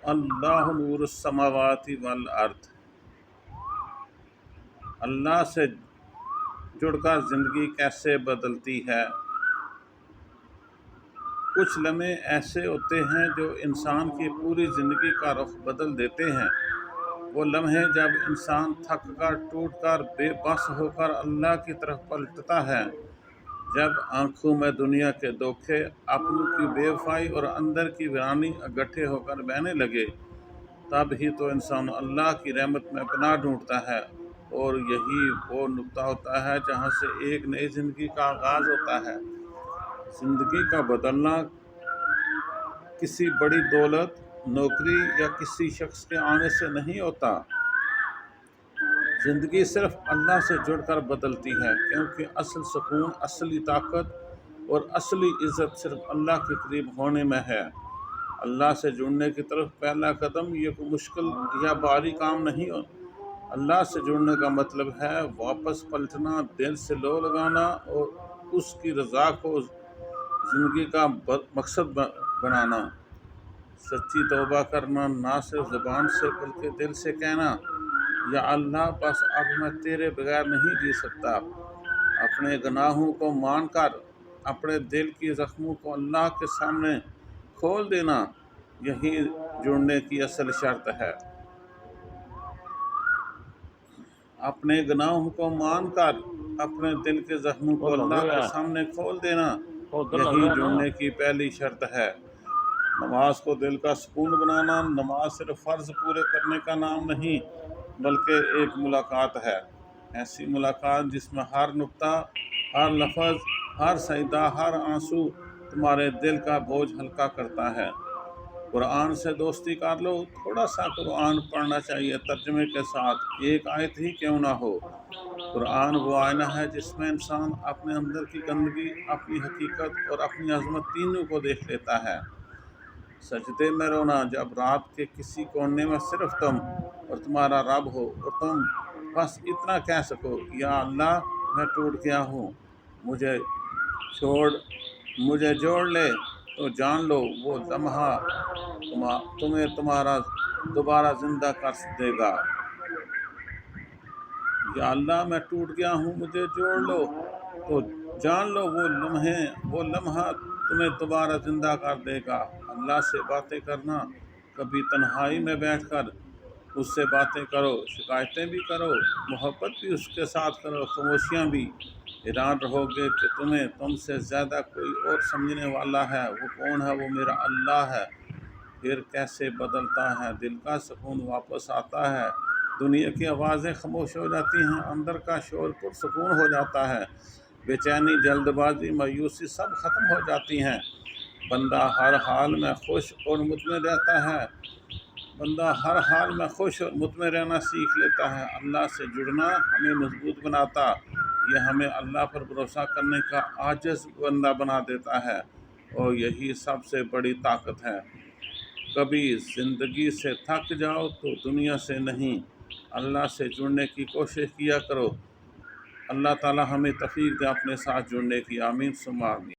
اللہ نور السماوات والارض، اللہ سے جڑ کر زندگی کیسے بدلتی ہے۔ کچھ لمحے ایسے ہوتے ہیں جو انسان کی پوری زندگی کا رخ بدل دیتے ہیں۔ وہ لمحے جب انسان تھک کر، ٹوٹ کر، بے بس ہو کر اللہ کی طرف پلٹتا ہے، جب آنکھوں میں دنیا کے دھوکے، اپنوں کی بے وفائی اور اندر کی ویرانی اکٹھے ہو کر بہنے لگے، تب ہی تو انسان اللہ کی رحمت میں پناہ ڈھونڈتا ہے، اور یہی وہ نقطہ ہوتا ہے جہاں سے ایک نئی زندگی کا آغاز ہوتا ہے۔ زندگی کا بدلنا کسی بڑی دولت، نوکری یا کسی شخص کے آنے سے نہیں ہوتا۔ زندگی صرف اللہ سے جڑ کر بدلتی ہے، کیونکہ اصل سکون، اصلی طاقت اور اصلی عزت صرف اللہ کے قریب ہونے میں ہے۔ اللہ سے جڑنے کی طرف پہلا قدم یہ کوئی مشکل یا بھاری کام نہیں ہو۔ اللہ سے جڑنے کا مطلب ہے واپس پلٹنا، دل سے لو لگانا اور اس کی رضا کو زندگی کا مقصد بنانا۔ سچی توبہ کرنا، نہ صرف زبان سے بلکہ دل سے کہنا، یا اللہ بس اب میں تیرے بغیر نہیں جی سکتا۔ اپنے گناہوں کو مان کر اپنے دل کی زخموں کو اللہ کے سامنے کھول دینا، یہی جڑنے کی اصل شرط ہے۔ اپنے گناہوں کو مان کر اپنے دل کے زخموں کو اللہ کے سامنے کھول دینا، یہی جڑنے کی پہلی شرط ہے۔ نماز کو دل کا سکون بنانا، نماز صرف فرض پورے کرنے کا نام نہیں بلکہ ایک ملاقات ہے، ایسی ملاقات جس میں ہر نقطہ، ہر لفظ، ہر سجدہ، ہر آنسو تمہارے دل کا بوجھ ہلکا کرتا ہے۔ قرآن سے دوستی کر لو، تھوڑا سا قرآن پڑھنا چاہیے ترجمے کے ساتھ، ایک آیت ہی کیوں نہ ہو۔ قرآن وہ آئینہ ہے جس میں انسان اپنے اندر کی گندگی، اپنی حقیقت اور اپنی عظمت تینوں کو دیکھ لیتا ہے۔ سجدے میں رونا، جب رات کے کسی کونے میں صرف تم اور تمہارا رب ہو، اور تم بس اتنا کہہ سکو، یا اللہ میں ٹوٹ گیا ہوں، مجھے جوڑ لے، تو جان لو وہ لمحہ تمہیں تمہارا دوبارہ زندہ کر دے گا۔ یا اللہ میں ٹوٹ گیا ہوں، مجھے جوڑ لو، تو جان لو وہ لمحہ تمہیں دوبارہ زندہ کر دے گا۔ اللہ سے باتیں کرنا، کبھی تنہائی میں بیٹھ کر اس سے باتیں کرو، شکایتیں بھی کرو، محبت بھی اس کے ساتھ کرو، خاموشیاں بھی۔ حیران رہو گے کہ تم سے زیادہ کوئی اور سمجھنے والا ہے۔ وہ کون ہے؟ وہ میرا اللہ ہے۔ پھر کیسے بدلتا ہے، دل کا سکون واپس آتا ہے، دنیا کی آوازیں خاموش ہو جاتی ہیں، اندر کا شور پرسکون ہو جاتا ہے، بے چینی، جلد بازی، مایوسی سب ختم ہو جاتی ہیں۔ بندہ ہر حال میں خوش اور مطمئن رہنا سیکھ لیتا ہے۔ اللہ سے جڑنا ہمیں مضبوط بناتا، یہ ہمیں اللہ پر بھروسہ کرنے کا عاجز بندہ بنا دیتا ہے، اور یہی سب سے بڑی طاقت ہے۔ کبھی زندگی سے تھک جاؤ تو دنیا سے نہیں، اللہ سے جڑنے کی کوشش کیا کرو۔ اللہ تعالی ہمیں توفیق دے اپنے ساتھ جڑنے کی۔ آمین ثم آمین۔